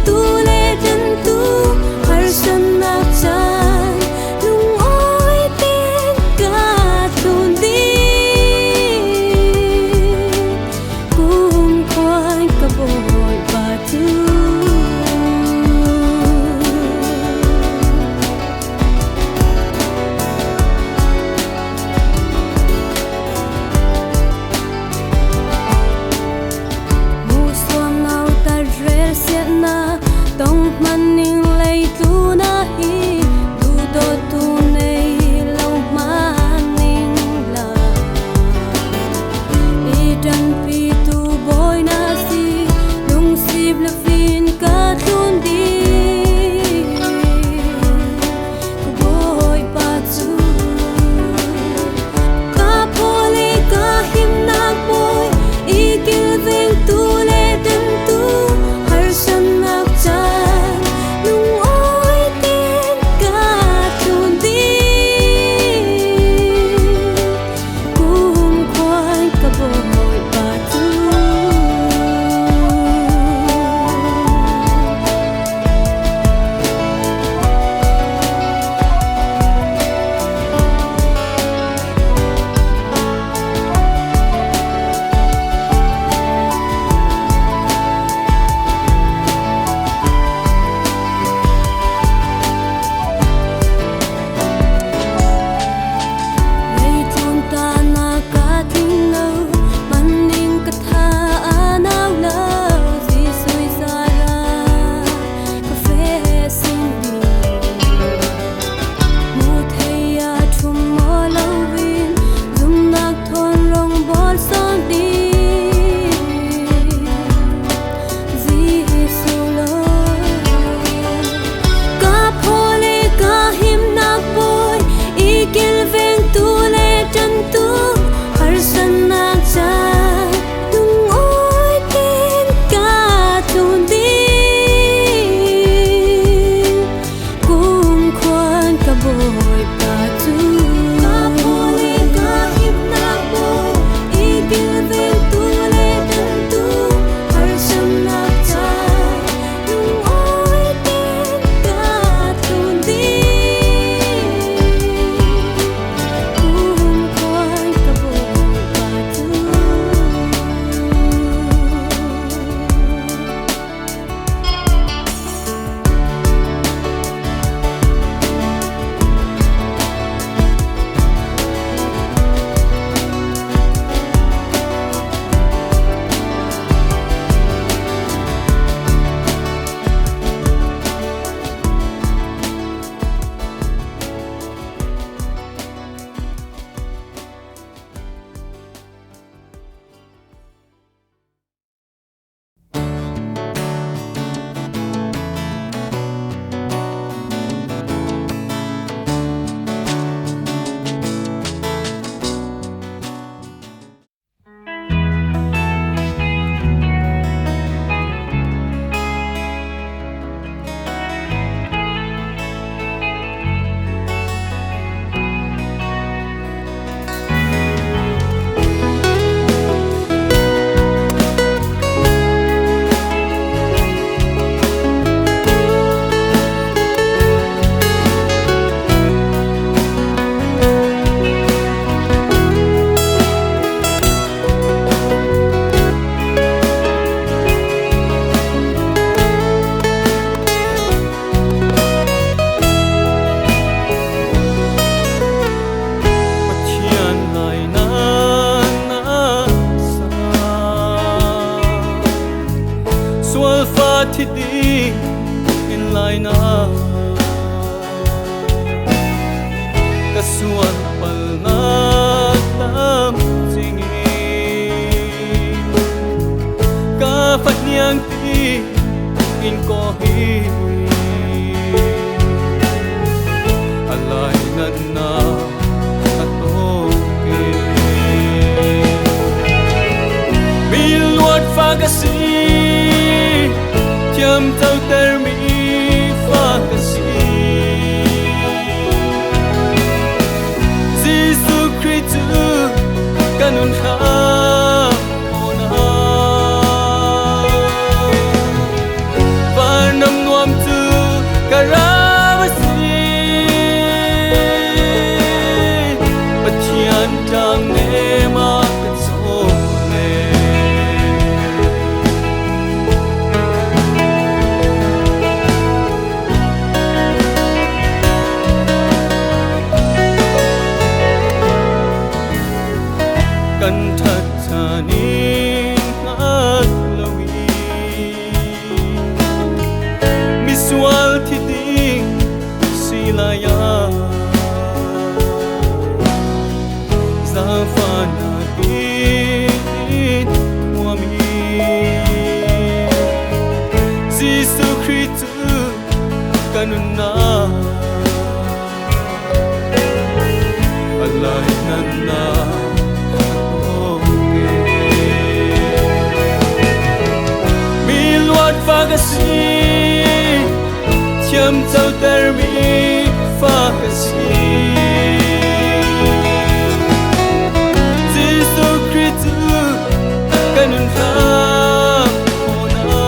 tu le jan tu har san na chan lung lai na kasuan pal na tam singi ka phát niang ti in ko hi alai nan na ato ke mi luat fa ka si chăm tao ter mi fa ka si Giêsu Christ kanun kha ona vanam nuam tu karamasi pathian tang ne ma kan so ne kan that thani ngat lawi miswal thi ding silaya zafana din wami Giêsu Christ kanuna alai nanna fa ka si chăm tao ter mi fa ka si Giêsu Christ kanun kha ona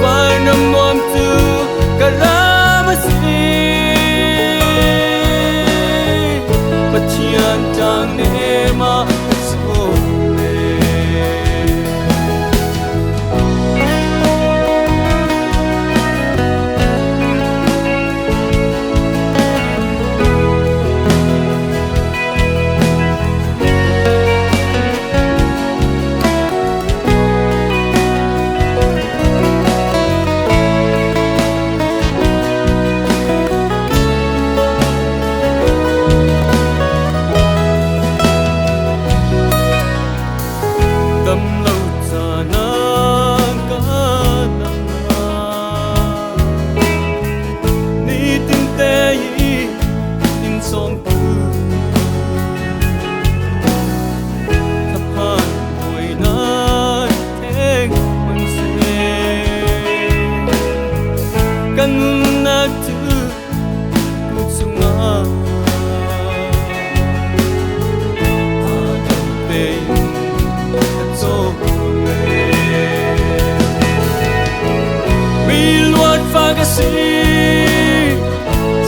vanam nuam tu karamasi pathian tang ne ma so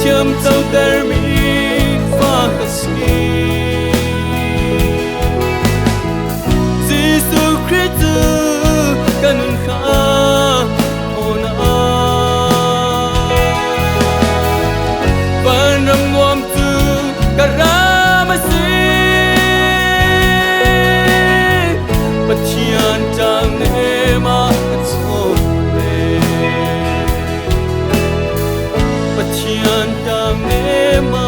chăm tao ter mi fa ka si Giêsu Christ kanun kha ona vanam nuam tu karamasi pathian tang ne ma so pathian tang ne ma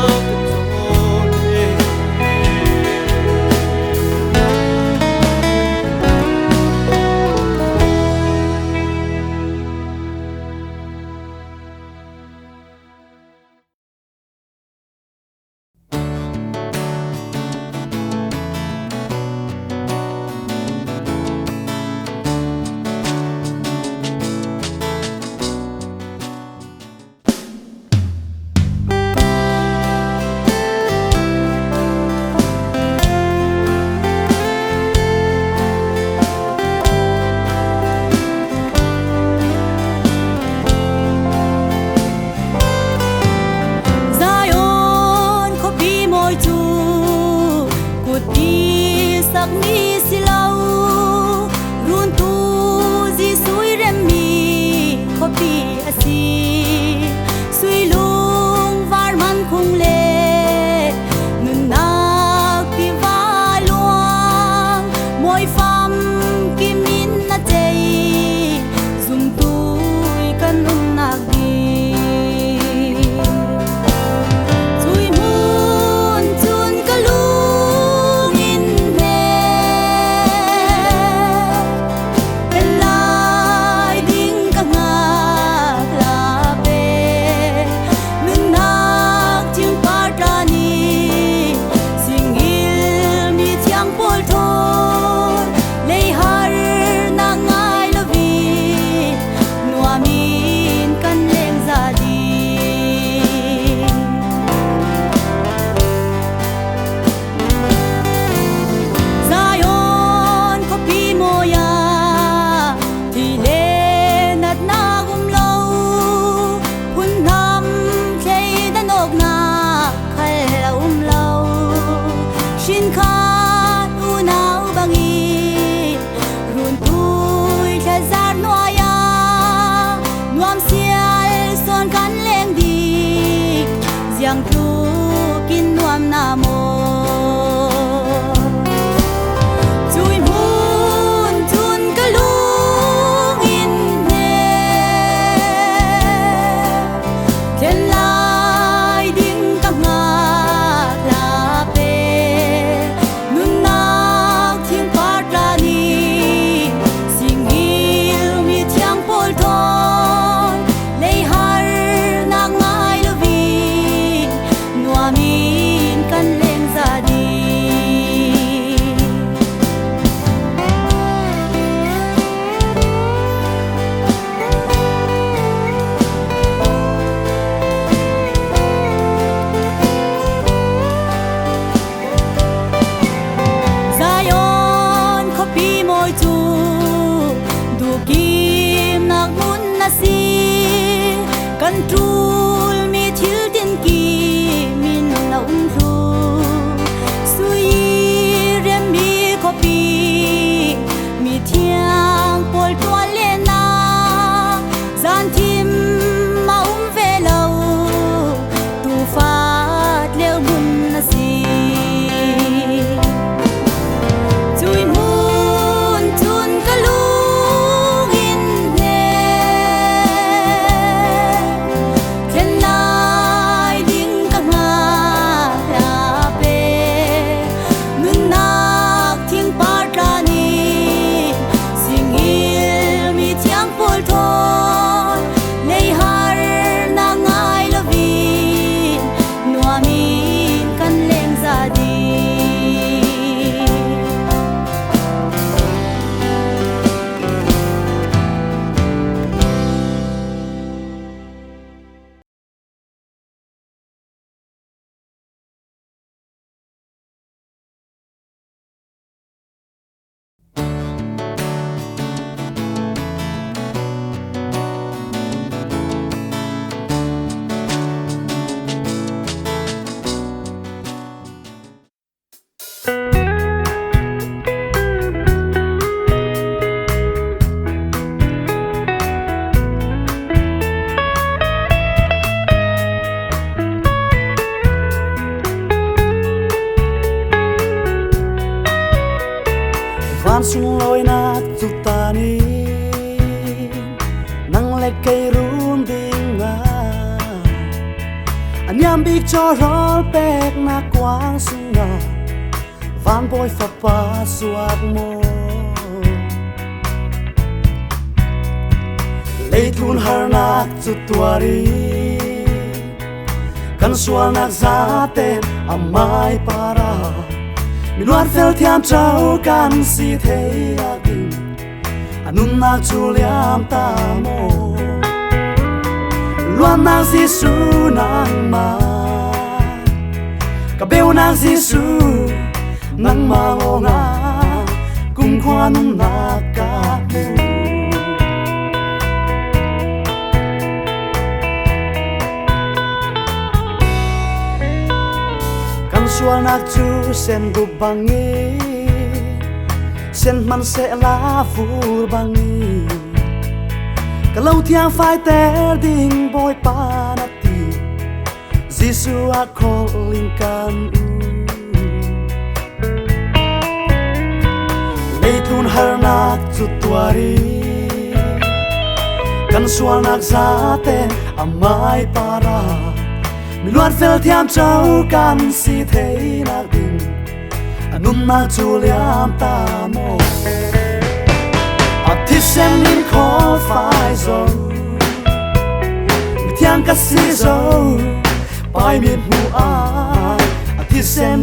anh nhắm biết cho rõ bẹc na quang sung ngà van bôi phập pa suat mo lấy thun har nak chu tuari kan sual nak za ten amai para mi luar fel thiam trao kan si thei akin anun nak chu liam ta mo luan nak Giêsu nang ma ka beu nak Giêsu nang ma ngonga kung khoan nak ka mu sual nak chu sen gu bangi sen man se la fur bangi kalau thiang phai ter ding boy pa na ti Giêsu a calling kan lei thun har nak chu tuari kan sual nak za te amai para mi luat fel thiam trao kan si thei nak ding anum nak chu liam ta mo a thi sem nin kho phai zo mi thiang ka si zo pai mi mu a thi sem